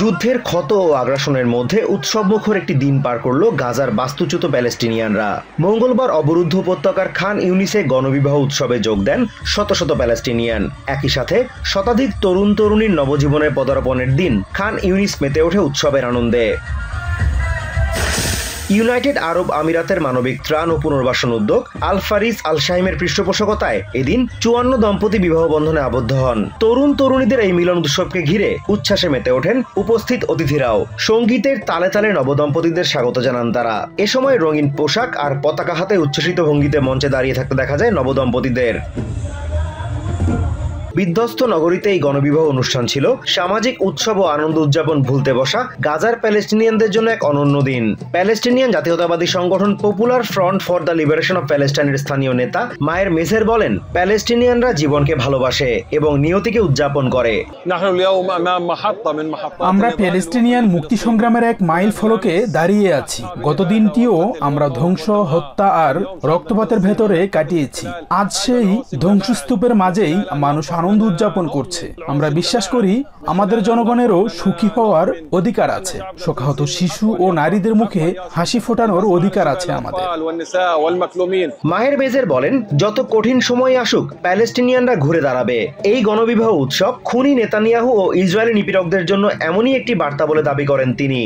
যুদ্ধের ক্ষত ও আগ্রাসনের মধ্যে উৎসবমুখর একটি দিন পার করল গাজার বাস্তুচ্যুত প্যালেস্টিনিয়ানরা। মঙ্গলবার অবরুদ্ধ উপত্যকার খান ইউনিসে গণবিবাহ উৎসবে যোগ দেন শত শত প্যালেস্টিনিয়ান। একই সাথে শতাধিক তরুণ তরুণীর নবজীবনের পদার্পণের দিন খান ইউনিস মেতে ওঠে উৎসবের আনন্দে। ইউনাইটেড আরব আমিরাতের মানবিক ত্রাণ ও পুনর্বাসন উদ্যোগ আল ফারিজ আল শাহিমের পৃষ্ঠপোষকতায় এদিন ৫৪ দম্পতি বিবাহ বন্ধনে আবদ্ধ হন। তরুণ তরুণীদের এই মিলন উৎসবকে ঘিরে উচ্ছ্বাসে মেতে ওঠেন উপস্থিত অতিথিরাও। সঙ্গীতের তালে তালে নবদম্পতিদের স্বাগত জানান তারা। এ সময় রঙিন পোশাক আর পতাকা হাতে উচ্ছ্বসিত ভঙ্গিতে মঞ্চে দাঁড়িয়ে থাকতে দেখা যায় নবদম্পতিদের। বিধ্বস্ত নগরীতে এই গণবিবাহ অনুষ্ঠান ছিল সামাজিক উৎসব ও আনন্দ উদযাপন ভুলতে বসা গাজার প্যালেস্টিনিয়ানদের জন্য এক অনন্য দিন। প্যালেস্টিনিয়ান জাতীয়তাবাদী সংগঠন popular front for the liberation of প্যালেস্টাইনের স্থানীয় নেতা মায়ের মেসের বলেন, প্যালেস্টিনিয়ানরা জীবনকে ভালোবাসে এবং নিয়তিকে উদযাপন করে। আমরা প্যালেস্টিনিয়ান মুক্তি সংগ্রামের এক মাইল ফলকে দাঁড়িয়ে আছি। গত দিনটিও আমরা ধ্বংস, হত্যা আর রক্তপাতের ভেতরে কাটিয়েছি। আজ সেই ধ্বংসস্তূপের মাঝেই মানুষ আনন্দ উদযাপন করছে। আমরা বিশ্বাস করি আমাদের জনগণেরও সুখী হওয়ার অধিকার আছে। শোকাহত শিশু ও নারীদের মুখে হাসি ফোটানোর অধিকার আছে আমাদের। মাহের বেজের বলেন, যত কঠিন সময় আসুক প্যালেস্টিনিয়ানরা ঘুরে দাঁড়াবে। এই গণবিবাহ উৎসব খুনি নেতানিয়াহু ও ইসরায়েলি নিপীড়কদের জন্য এমনই একটি বার্তা বলে দাবি করেন তিনি।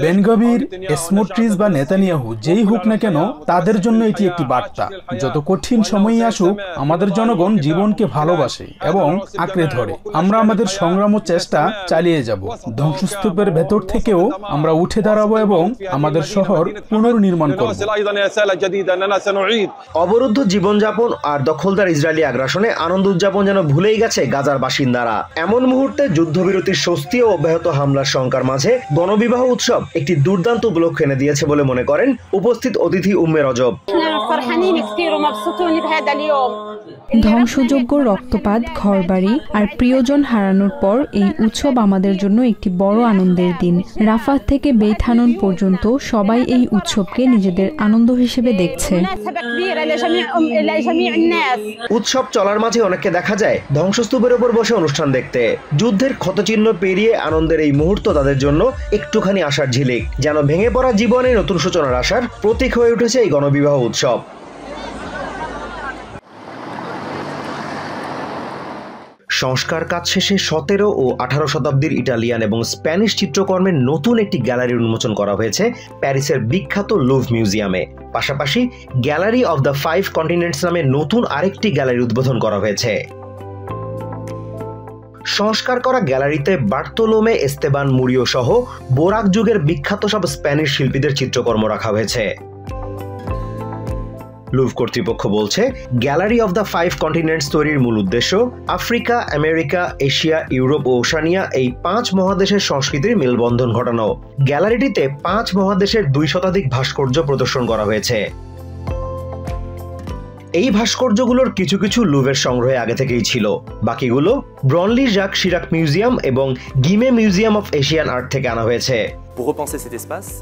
বেন গভির, স্মোট্রিচ বা নেতানিয়াহু যেই হোক না কেন, তাদের জন্য এটি একটি বার্তা। যত কঠিন সময়ই আসুক আমাদের জনগণ জীবনকে ভালোবাসে এবং আঁকড়ে ধরে। আমরা আমাদের সংগ্রাম ও চেষ্টা চালিয়ে যাব। ধ্বংসস্তূপের ভেতর থেকেও আমরা উঠে দাঁড়াবো এবং আমাদের শহর পুনর্নির্মাণ করব। অবরুদ্ধ জীবনযাপন আর দখলদার ইসরায়েলি আগ্রাসনে আনন্দ উদযাপন যেন ভুলেই গেছে গাজার বাসিন্দারা। এমন মুহূর্তে যুদ্ধবিরতির স্বস্তি ও অব্যাহত হামলার শঙ্কার মাঝে গণবিবাহ উৎসব একটি দুর্দান্ত উপলক্ষ এনে দিয়েছে বলে মনে করেন উপস্থিত অতিথি উম্মে রজব। ধ্বংসযোগ্য রক্তপাত, ঘরবাড়ি আর প্রিয়জন হারানোর পর এই উৎসব আমাদের জন্য একটি বড় আনন্দের দিন। রাফাহ থেকে বেইত হানুন পর্যন্ত সবাই এই উৎসবকে নিজেদের আনন্দ হিসেবে দেখছে। উৎসব চলার মাঝে অনেককে দেখা যায় ধ্বংসস্তূপের উপর বসে অনুষ্ঠান দেখতে। যুদ্ধের ক্ষতচিহ্ন পেরিয়ে আনন্দের এই মুহূর্ত তাদের জন্য একটুখানি আশার ঝিলিক। যেন ভেঙে পড়া জীবনে নতুন সূচনার আশার প্রতীক হয়ে উঠেছে এই গণবিবাহ উৎসব। সংস্কার কাজ শেষে ১৭ ও ১৮ শতাব্দীর ইটালিয়ান এবং স্প্যানিশ চিত্রকর্মের নতুন একটি গ্যালারি উন্মোচন করা হয়েছে প্যারিসের বিখ্যাত লুভ মিউজিয়ামে। পাশাপাশি গ্যালারি অব দ্য ৫ কন্টিনেন্টস নামে নতুন আরেকটি গ্যালারি উদ্বোধন করা হয়েছে। সংস্কার করা গ্যালারিতে বার্তোলোমে এস্তেবান মুরিও সহ বোরাক যুগের বিখ্যাত সব স্প্যানিশ শিল্পীদের চিত্রকর্ম রাখা হয়েছে। লুভ কর্তৃপক্ষ বলছে, গ্যালারি অব দ্য ৫ কন্টিনেন্টস তৈরির মূল উদ্দেশ্য আফ্রিকা, আমেরিকা, এশিয়া, ইউরোপ ও ওশানিয়া এই ৫ মহাদেশের সংস্কৃতির মেলবন্ধন ঘটানো। গ্যালারিটিতে ৫ মহাদেশের ২০০ শতাধিক ভাস্কর্য প্রদর্শন করা হয়েছে। এই ভাস্কর্যগুলোর কিছু কিছু লুভের সংগ্রহে আগে থেকেই ছিল, বাকিগুলো ব্রনলি জাক শিরাক মিউজিয়াম এবং গিমে মিউজিয়াম অফ এশিয়ান আর্ট থেকে আনা হয়েছে।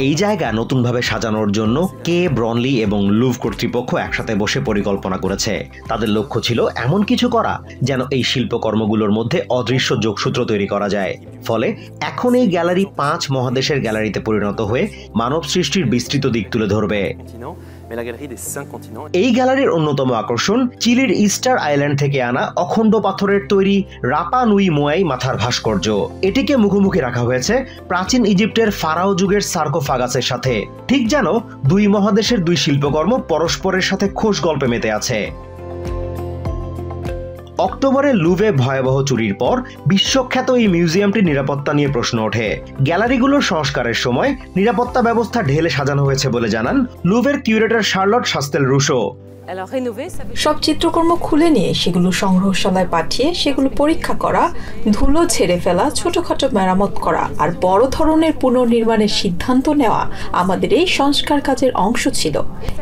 এই জায়গা নতুনভাবে সাজানোর জন্য কে ব্রনলি এবং লুভ কর্তৃপক্ষ একসাথে বসে পরিকল্পনা করেছে। তাদের লক্ষ্য ছিল এমন কিছু করা যেন এই শিল্পকর্মগুলোর মধ্যে অদৃশ্য যোগসূত্র তৈরি করা যায়। ফলে এখন এই গ্যালারি ৫ মহাদেশের গ্যালারিতে পরিণত হয়ে মানব সৃষ্টির বিস্তৃত দিক তুলে ধরবে। এই গ্যালারির অন্যতম আকর্ষণ চিলির ইস্টার আইল্যান্ড থেকে আনা অখণ্ড পাথরের তৈরি রাপা নুই মোয়াই মাথার ভাস্কর্য। এটিকে মুখোমুখি রাখা হয়েছে প্রাচীন ইজিপ্টের ফারাও যুগের সার্কোফাগাসের সাথে, ঠিক যেন দুই মহাদেশের দুই শিল্পকর্ম পরস্পরের সাথে খোশ গল্পে মেতে আছে। অক্টোবরে লুভে ভয়াবহ চুরির পর বিশ্বখ্যাত এই মিউজিয়ামটির নিরাপত্তা নিয়ে প্রশ্ন ওঠে। গ্যালারিগুলোর সংস্কারের সময় নিরাপত্তা ব্যবস্থা ঢেলে সাজানো হয়েছে বলে জানান লুভের কিউরেটর শার্লট শাস্তেল রুশো। সব চিত্রকর্ম খুলে নিয়ে সেগুলো সংগ্রহশালায় পাঠিয়ে সেগুলো পরীক্ষা করা, ধুলো ঝেড়ে ফেলা, ছোটখাটো মেরামত করা আর বড় ধরনের পুনর্নির্মাণের সিদ্ধান্ত নেওয়া আমাদের এই সংস্কার কাজের অংশ ছিল।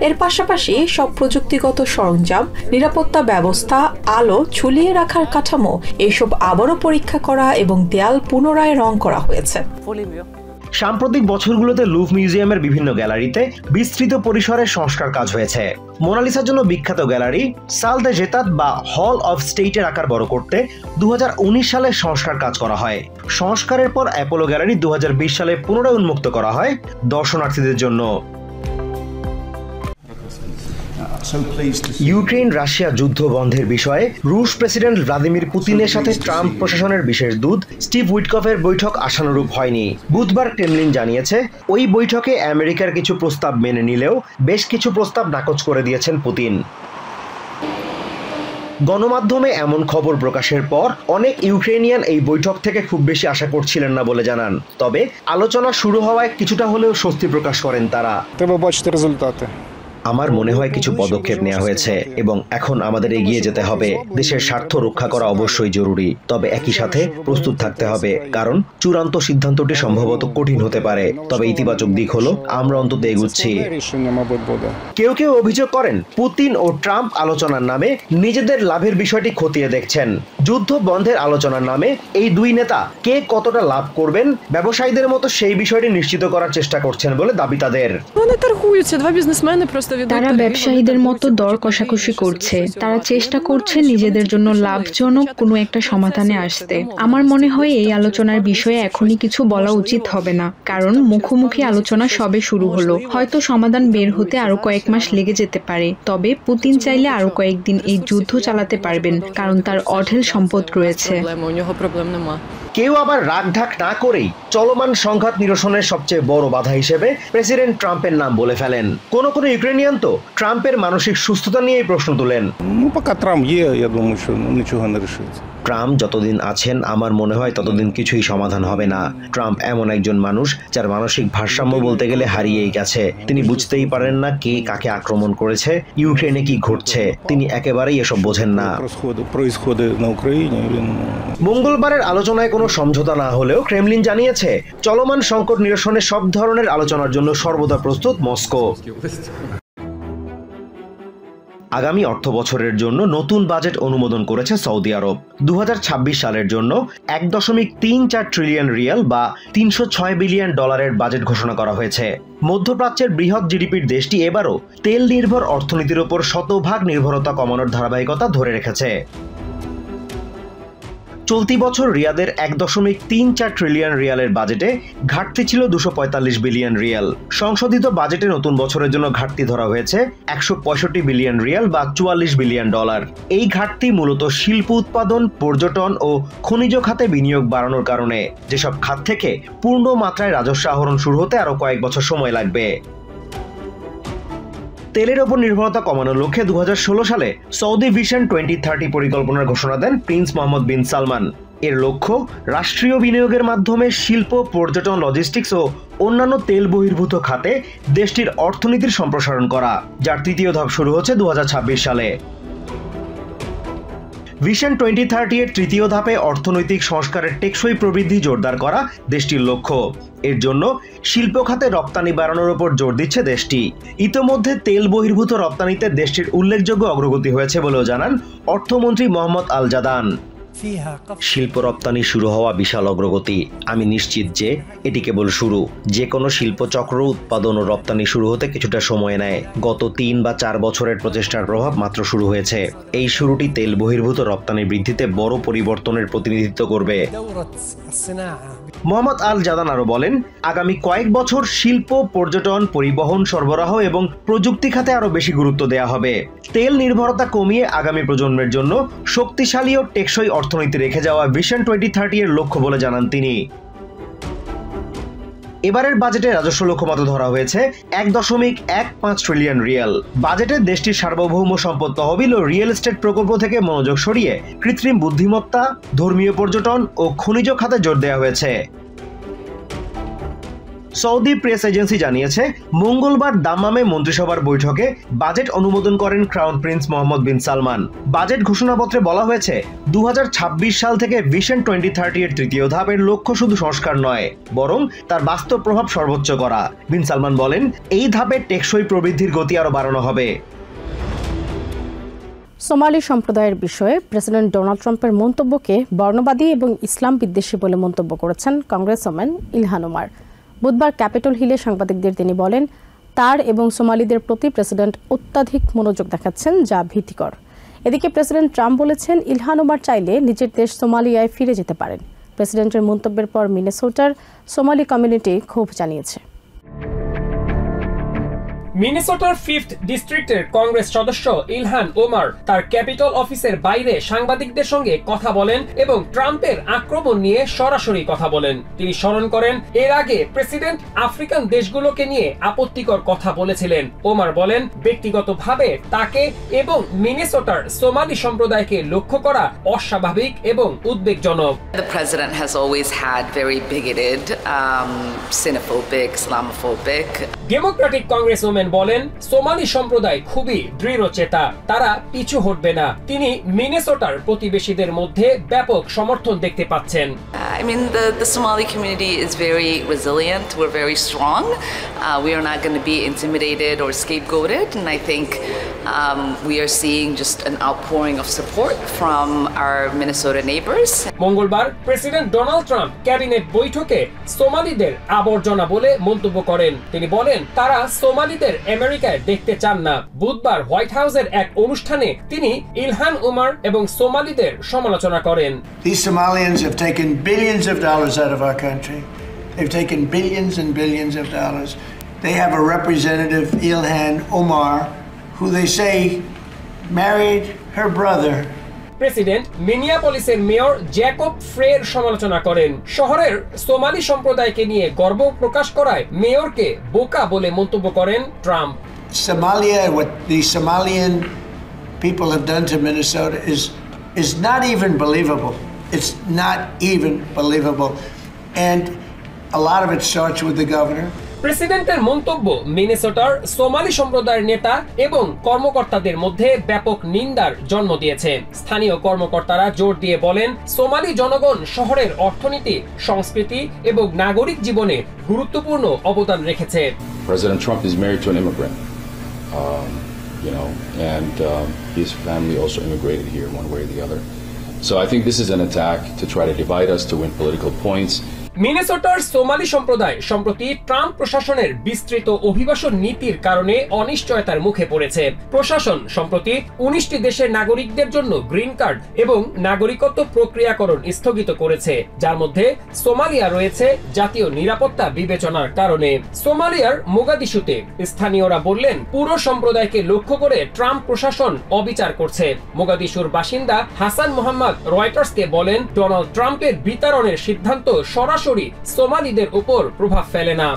এর পাশাপাশি সব প্রযুক্তিগত সরঞ্জাম, নিরাপত্তা ব্যবস্থা, আলো, ঝুলিয়ে রাখার কাঠামো এসব আবারও পরীক্ষা করা এবং দেয়াল পুনরায় রং করা হয়েছে। সাম্প্রতিক বছরগুলোতে লুভ মিউজিয়ামের বিভিন্ন গ্যালারিতে বিস্তৃত পরিসরে সংস্কার কাজ হয়েছে। মোনালিসার জন্য বিখ্যাত গ্যালারি সাল দে জেতাত বা হল অফ স্টেটের আকার বড় করতে 2019 সালে সংস্কার কাজ করা হয়। সংস্কারের পর অ্যাপোলো গ্যালারি 2020 সালে পুনরায় উন্মুক্ত করা হয় দর্শনার্থীদের জন্য। ইউক্রেন রাশিয়া যুদ্ধ বন্ধের বিষয়ে রুশ প্রেসিডেন্ট ভ্লাদিমির পুতিনের সাথে ট্রাম্প প্রশাসনের বিশেষ দূত স্টিভ উইটকফের বৈঠক আশানুরূপ হয়নি। বুধবার ক্রেমলিন জানিয়েছে ওই বৈঠকে আমেরিকার কিছু প্রস্তাব মেনে নিলেও বেশ কিছু প্রস্তাব নাকচ করে দিয়েছেন পুতিন। গণমাধ্যমে এমন খবর প্রকাশের পর অনেক ইউক্রেনিয়ান এই বৈঠক থেকে খুব বেশি আশা করছিলেন না বলে জানান। তবে আলোচনা শুরু হওয়ায় কিছুটা হলেও স্বস্তি প্রকাশ করেন তারা। আমার মনে হয় কিছু পদক্ষেপ নেওয়া হয়েছে এবং এখন আমাদের এগিয়ে যেতে হবে। দেশের স্বার্থ রক্ষা করা অবশ্যই জরুরি, তবে একই সাথে প্রস্তুত থাকতে হবে, কারণ চূড়ান্ত সিদ্ধান্তটি সম্ভবত কঠিন হতে পারে। তবে ইতিবাচক দিক হলো আমরা অন্তত এগুচ্ছি। কেউ কেউ অভিযোগ করেন পুতিন ও ট্রাম্প আলোচনার নামে নিজেদের লাভের বিষয়টি খতিয়ে দেখছেন। যুদ্ধ বন্ধের আলোচনার নামে এই দুই নেতা কে কতটা লাভ করবেন ব্যবসায়ীদের মতো সেই বিষয়টি নিশ্চিত করার চেষ্টা করছেন বলে দাবি তাদের। তারা ব্যবসায়ীদের মতো দর কষাকষি করছে। তারা চেষ্টা করছে নিজেদের জন্য লাভজনক কোনো একটা সমাধানে আসতে। আমার মনে হয় এই আলোচনার বিষয়ে এখনই কিছু বলা উচিত হবে না, কারণ মুখোমুখি আলোচনা সবে শুরু হলো। হয়তো সমাধান বের হতে আরো কয়েক মাস লেগে যেতে পারে। তবে পুতিন চাইলে আরো কয়েকদিন এই যুদ্ধ চালাতে পারবেন, কারণ তার অঢেল সম্পদ রয়েছে। কেউ আবার রাগঢাক না করেই চলমান সংঘাত নিরসনের সবচেয়ে বড় বাধা হিসেবে প্রেসিডেন্ট ট্রাম্পের নাম বলে ফেলেন। কোন ইউক্রেনিয়ান তো ট্রাম্পের মানসিক সুস্থতা নিয়ে প্রশ্ন তোলেন। ট্রাম্প যতদিন আছেন আমার মনে হয় ততদিন কিছুই সমাধান হবে না। ট্রাম্প এমন একজন মানুষ যার মানসিক ভারসাম্য বলতে গেলে হারিয়েই গেছে। তিনি বুঝতেই পারেন না কে কাকে আক্রমণ করেছে, ইউক্রেনে কি ঘটছে। তিনি একেবারেই এসব বোঝেন না। মঙ্গলবারের আলোচনায় কোনো সমঝোতা না হলেও ক্রেমলিন জানিয়েছে চলমান সংকট নিরসনে সব ধরনের আলোচনার জন্য সর্বদা প্রস্তুত মস্কো। আগামী অর্থ বছরের জন্য নতুন বাজেট অনুমোদন করেছে সৌদি আরব। 2026 সালের জন্য 1.34 ট্রিলিয়ন রিয়াল বা 306 বিলিয়ন ডলারের বাজেট ঘোষণা করা হয়েছে। মধ্যপ্রাচ্যের বৃহৎ জিডিপির দেশটি এবারও তেল নির্ভর অর্থনীতির উপর শতভাগ নির্ভরতা কমানোর ধারাবাহিকতা ধরে রেখেছে। চলতি বছর রিয়াদের 1.34 ট্রিলিয়ন রিয়ালের বাজেটে ঘাটতি ছিল 245 বিলিয়ন রিয়াল। সংশোধিত বাজেটে নতুন বছরের জন্য ঘাটতি ধরা হয়েছে 165 বিলিয়ন রিয়াল বা 44 বিলিয়ন ডলার। এই ঘাটতি মূলত শিল্প উৎপাদন, পর্যটন ও খনিজ খাতে বিনিয়োগ বাড়ানোর কারণে, যেসব খাত থেকে পূর্ণ মাত্রায় রাজস্ব আহরণ শুরু হতে আরো কয়েক বছর সময় লাগবে। তেলের ওপর নির্ভরতা কমানোর লক্ষ্যে 2016 সালে সৌদি ভিশন 2030 পরিকল্পনার ঘোষণা দেন প্রিন্স মোহাম্মদ বিন সালমান। এর লক্ষ্য রাষ্ট্রীয় বিনিয়োগের মাধ্যমে শিল্প, পর্যটন, লজিস্টিক্স ও অন্যান্য তেল বহির্ভূত খাতে দেশটির অর্থনীতির সম্প্রসারণ করা, যার তৃতীয় ধাপ শুরু হচ্ছে 2026 সালে। ভিশন 2030 এর তৃতীয় ধাপে অর্থনৈতিক সংস্কারের টেকসই প্রবৃদ্ধি জোরদার করা দেশটির লক্ষ্য। এর জন্য শিল্প খাতে রপ্তানি বাড়ানোর উপর জোর দিচ্ছে দেশটি। ইতোমধ্যে তেল বহির্ভূত রপ্তানিতে দেশটির উল্লেখযোগ্য অগ্রগতি হয়েছে বলেও জানান অর্থমন্ত্রী মোহাম্মদ আল জাদান। শিল্প রপ্তানি শুরু হওয়া বিশাল অগ্রগতি। আমি নিশ্চিত যে এটি কেবল শুরু। যে কোনো শিল্প চক্র উৎপাদন ও রপ্তানি শুরু হতে কিছুটা সময় নেয়। গত 3 বা 4 বছরের প্রচেষ্টার প্রভাব মাত্র শুরু হয়েছে। এই শুরুটি তেল বহির্ভূত রপ্তানি বৃদ্ধিতে বড় পরিবর্তনের প্রতিনিধিত্ব করবে। মোহাম্মদ আল জাদান আরো বলেন, আগামী কয়েক বছর শিল্প, পর্যটন, পরিবহন, সরবরাহ এবং প্রযুক্তি খাতে আরো বেশি গুরুত্ব দেওয়া হবে। তেল নির্ভরতা কমিয়ে আগামী প্রজন্মের জন্য শক্তিশালী ও টেকসই অর্থনীতি রেখে যাওয়া ভিশন 2030 এর লক্ষ্য বলে জানান তিনি। এবারের বাজেটে রাজস্ব লক্ষ্যমাত্রা ধরা হয়েছে 1.15 ট্রিলিয়ন রিয়াল। বাজেটে দেশটির সার্বভৌম সম্পদ তহবিল ও রিয়েল এস্টেট প্রকল্প থেকে মনোযোগ সরিয়ে কৃত্রিম বুদ্ধিমত্তা, ধর্মীয় পর্যটন ও খনিজ খাতে জোর দেওয়া হয়েছে। সৌদি প্রেস এজেন্সি জানিয়েছে মঙ্গলবার দাম্মামে মন্ত্রিসভার বৈঠকে বাজেট অনুমোদন করেন ক্রাউন প্রিন্স মোহাম্মদ বিন সালমান। বাজেট ঘোষণাপত্রে বলা হয়েছে 2026 সাল থেকে ভিশন 2030 এর তৃতীয় ধাপের লক্ষ্য শুধু সংস্কার নয়, বরং তার বাস্তব প্রভাব সর্বোচ্চ করা। বিন সালমান বলেন, এই ধাপে টেকসই প্রবৃদ্ধির গতি আরো বাড়ানো হবে। সোমালি সম্প্রদায়ের বিষয়ে প্রেসিডেন্ট ডোনাল্ড ট্রাম্পের মন্তব্যকে বর্ণবাদী এবং ইসলাম বিদ্বেষী বলে মন্তব্য করেছেন কংগ্রেসম্যান ইলহান ওমার। বুধবার ক্যাপিটল হিলে সাংবাদিকদের তিনি বলেন, তার এবং সোমালিদের প্রতি প্রেসিডেন্ট অত্যাধিক মনোযোগ দেখাচ্ছেন, যা ভীতিকর। এদিকে প্রেসিডেন্ট ট্রাম্প বলেছেন, ইলহান ওমার চাইলে নিজের দেশ সোমালিয়ায় ফিরে যেতে পারেন। প্রেসিডেন্টের মন্তব্যের পর মিনেসোটার সোমালি কমিউনিটি ক্ষোভ জানিয়েছে। মিনেসোটার 5th ডিস্ট্রিক্টের কংগ্রেস সদস্য ইলহান ওমার তার ক্যাপিটল অফিসের বাইরে সাংবাদিকদের সঙ্গে কথা বলেন এবং ট্রাম্পের আক্রমণ নিয়ে সরাসরি কথা বলেন। তিনি স্মরণ করেন, এর আগে প্রেসিডেন্ট আফ্রিকান দেশগুলোকে নিয়ে আপত্তিকর কথা বলেছিলেন। ওমার বলেন, ব্যক্তিগতভাবে তাকে এবং মিনেসোটার সোমালি সম্প্রদায়কে লক্ষ্য করা অস্বাভাবিক এবং উদ্বেগজনক। The president has always had very bigoted, xenophobic, Islamophobic. Democratic congressman বলেন, সোমালি সম্প্রদায় খুবই দৃঢ়চেতা, তারা পিছু হটবে না। তিনি মিনেসোটার প্রতিবেশীদের মধ্যে ব্যাপক সমর্থন দেখতে পাচ্ছেন। I mean, the Somali community is very resilient. We're very strong. We are not going to be intimidated or scapegoated. And I think we are seeing just an outpouring of support from our Minnesota neighbors. মঙ্গলবার president Donald Trump cabinet বৈঠকে সোমালিদের আবর্জনা বলে মন্তব্য করেন। তিনি বলেন, তারা সোমালিদের আমেরিকায় দেখতে চান না। বুধবার হোয়াইট হাউসের এক অনুষ্ঠানে তিনি ইলহান ওমার এবং সোমালিদের সমালোচনা করেন। These Somalians have taken billions of dollars out of our country. They've taken billions and billions of dollars. They have a representative, Ilhan Omar, who they say married her brother. President মিনিয়াপলিসের mayor Jacob ফ্রের সমালোচনা করেন। শহরের Somali সম্প্রদায়কে নিয়ে গর্ব প্রকাশ করায় মেয়রকে বোকা বলে মন্তব্য করেন Trump. Somalia, what the Somalian people have done to Minnesota is not even believable. It's not even believable. And a lot of it starts with the governor. প্রেসিডেন্টের মন্তব্য মিনেসোটার সোমালি সম্প্রদায়ের নেতা এবং কর্মকর্তাদের মধ্যে ব্যাপক নিন্দার জন্ম দিয়েছে। স্থানীয় কর্মকর্তারা জোর দিয়ে বলেন, সোমালি জনগণ শহরের অর্থনীতি, সংস্কৃতি এবং নাগরিক জীবনে গুরুত্বপূর্ণ অবদান রেখেছে। President Trump is married to an immigrant, and his family also immigrated here one way or the other. So I think this is an attack to try to divide us to win political points. মিনেসোটার Somali সম্প্রদায় সম্প্রতি Trump প্রশাসনের বিস্তৃত অভিবাসন নীতির কারণে অনিশ্চয়তার মুখে পড়েছে। প্রশাসন সম্প্রতি 19টি দেশের নাগরিকদের জন্য গ্রিন কার্ড এবং নাগরিকত্ব প্রক্রিয়াকরণ স্থগিত করেছে, যার মধ্যে সোমালিয়া রয়েছে জাতীয় নিরাপত্তা বিবেচনার কারণে। সোমালিয়ার মোগাদিশুতে স্থানীয়রা বললেন, পুরো সম্প্রদায়কে লক্ষ্য করে ট্রাম্প প্রশাসন অবিচার করছে। মোগাদিশুর বাসিন্দা হাসান মোহাম্মদ রয়টার্সকে বলেন, ডোনাল্ড ট্রাম্পের বিতরণের সিদ্ধান্ত সরাসরি সোমালিদের উপর প্রভাব ফেলে না।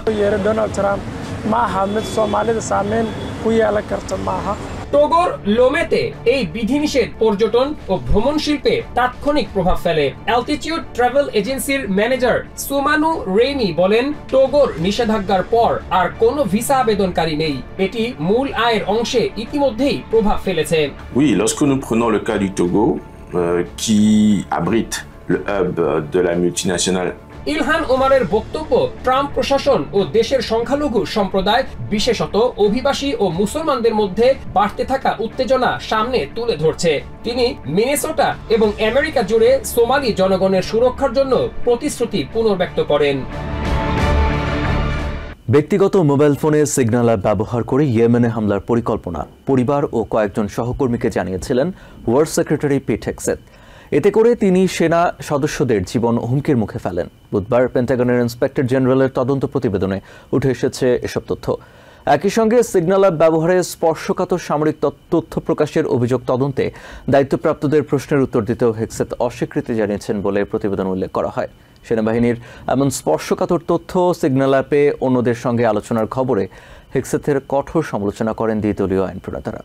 টোগোর লোমেতে এই বিধিনিষেধ পর্যটন ও ভ্রমণ শিল্পে তাৎক্ষণিক প্রভাব ফেলে। অ্যালটিটিউড ট্রাভেল এজেন্সির ম্যানেজার সুমানু রেইনি বলেন, টোগোর নিষেধাজ্ঞার পর আর কোনো ভিসা আবেদনকারী নেই। এটি মূল আয়ের অংশে ইতিমধ্যেই প্রভাব ফেলেছে। Oui, lorsque nous prenons le cas du Togo, qui abrite le hub de la multinationale. Ilhan ওমারের বক্তব্য ট্রাম্প প্রশাসন ও দেশের সংখ্যালঘু সম্প্রদায়, বিশেষত অভিবাসী ও মুসলমানদের মধ্যে বাড়তে থাকা উত্তেজনা সামনে তুলে ধরছে। তিনি মিনেসোটা এবং আমেরিকা জুড়ে সোমালি জনগণের সুরক্ষার জন্য প্রতিশ্রুতি পুনর্ব্যক্ত করেন। ব্যক্তিগত মোবাইল ফোনে সিগন্যাল অ্যাপ ব্যবহার করে ইয়েমেনে হামলার পরিকল্পনা পরিবার ও কয়েকজন সহকর্মীকে জানিয়েছিলেন ওয়ার সেক্রেটারি পিট হেগসেথ। এতে করে তিনি সেনা সদস্যদের জীবন হুমকির মুখে ফেলেন। বুধবার পেন্টাগনের ইন্সপেক্টর জেনারেলের তদন্ত প্রতিবেদনে উঠে এসেছে এসব তথ্য। একই সঙ্গে সিগন্যাল অ্যাপ ব্যবহারে স্পর্শকাতর সামরিক তথ্য প্রকাশের অভিযোগ তদন্তে দায়িত্বপ্রাপ্তদের প্রশ্নের উত্তর দিতেও হেগসেথ অস্বীকৃতি জানিয়েছেন বলে প্রতিবেদন উল্লেখ করা হয়। সেনাবাহিনীর এমন স্পর্শকাতর তথ্য সিগন্যাল অ্যাপে অন্যদের সঙ্গে আলোচনার খবরে হেগসেথের কঠোর সমালোচনা করেন দ্বিদলীয় আইন প্রণেতারা।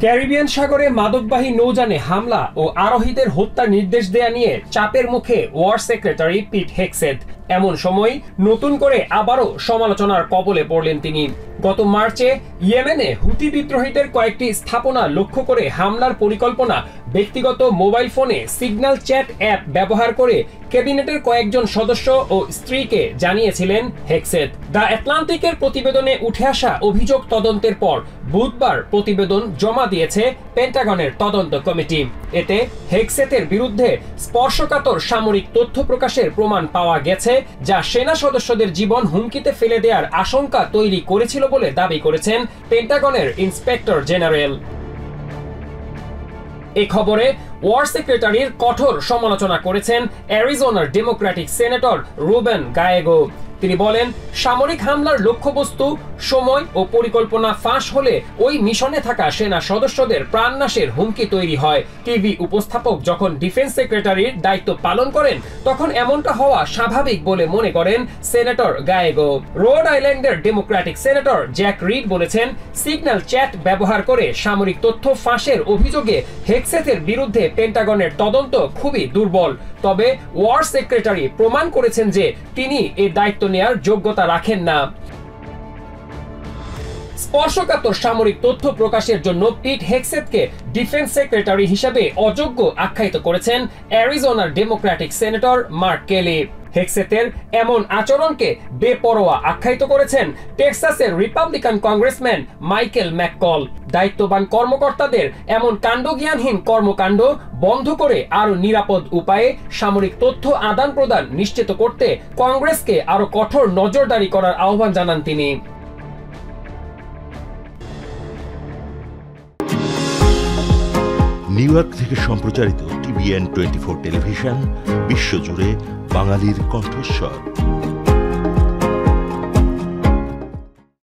ক্যারিবিয়ান সাগরে মাদকবাহী নৌযানে হামলা ও আরোহীদের হত্যার নির্দেশ দেয়া নিয়ে চাপের মুখে ওয়ার সেক্রেটারি পিট হেগসেথ। এমন সময় নতুন করে আবারও সমালোচনার কবলে পড়লেন তিনি। গত মার্চে ইয়েমেনে হুতি বিদ্রোহীদের কয়েকটি স্থাপনা লক্ষ্য করে হামলার পরিকল্পনা ব্যক্তিগত মোবাইল ফোনে সিগন্যাল চ্যাট অ্যাপ ব্যবহার করে ক্যাবিনেটের কয়েকজন সদস্য ও স্ত্রীকে জানিয়েছিলেন হেগসেথ। দ্য আটলান্টিকের প্রতিবেদনে উঠে আসা অভিযোগ তদন্তের পর বুধবার প্রতিবেদন জমা দিয়েছে পেন্টাগনের তদন্ত কমিটি। এতে হেগসেথের বিরুদ্ধে স্পর্শকাতর সামরিক তথ্য প্রকাশের প্রমাণ পাওয়া গেছে, যা সেনা সদস্যদের জীবন হুমকিতে ফেলে দেওয়ার আশঙ্কা তৈরি করেছিল বলে দাবি করেছেন পেন্টাগনের ইন্সপেক্টর জেনারেল। এই খবরে ওয়ার সেক্রেটারির কঠোর সমালোচনা করেছেন অ্যারিজোনার ডেমোক্রেটিক সেনেটর রুবেন গায়েগো। তিনি বলেন, সামরিক হামলার লক্ষ্যবস্তু, সময় ও পরিকল্পনা ফাঁস হলে ওই মিশনে থাকা সেনা সদস্যদের প্রাণনাশের হুমকি তৈরি হয়। টিভি উপস্থাপক যখন ডিফেন্স সেক্রেটারির দায়িত্ব পালন করেন তখন এমনটা হওয়া স্বাভাবিক বলে মনে করেন সেনেটর গায়েগো। রোড আইল্যান্ডের ডেমোক্রেটিক সেনেটর জ্যাক রিড বলেছেন, সিগন্যাল চ্যাট ব্যবহার করে সামরিক তথ্য ফাঁসের অভিযোগে হেগসেথের বিরুদ্ধে পেন্টাগনের তদন্ত খুবই দুর্বল। তবে ওয়ার সেক্রেটারি প্রমাণ করেছেন যে তিনি এই দায়িত্ব নেয়ার যোগ্যতা রাখেন না। স্পর্শকাতর সামরিক তথ্য প্রকাশের জন্য পিট হেগসেথকে ডিফেন্স সেক্রেটারি হিসেবে অযোগ্য আখ্যায়িত করেছেন অ্যারিজোনার ডেমোক্রেটিক সেনেটর মার্ক কেলি। হেগসেথের এমন আচরণকে বেপরোয়া আখ্যায়িত করেছেন টেক্সাসের রিপাবলিকান কংগ্রেসম্যান মাইকেল ম্যাককল। দায়িত্ববান কর্মকর্তাদের এমন কাণ্ডজ্ঞানহীন কর্মকাণ্ড বন্ধ করে আরো নিরাপদ উপায়ে সামরিক তথ্য আদান প্রদান নিশ্চিত করতে কংগ্রেসকে আরো কঠোর নজরদারি করার আহ্বান জানান তিনি। নিউ ইয়র্ক থেকে সম্প্রচারিত TVN 24 টেলিভিশন বিশ্বজুড়ে বাঙালির কণ্ঠস্বর।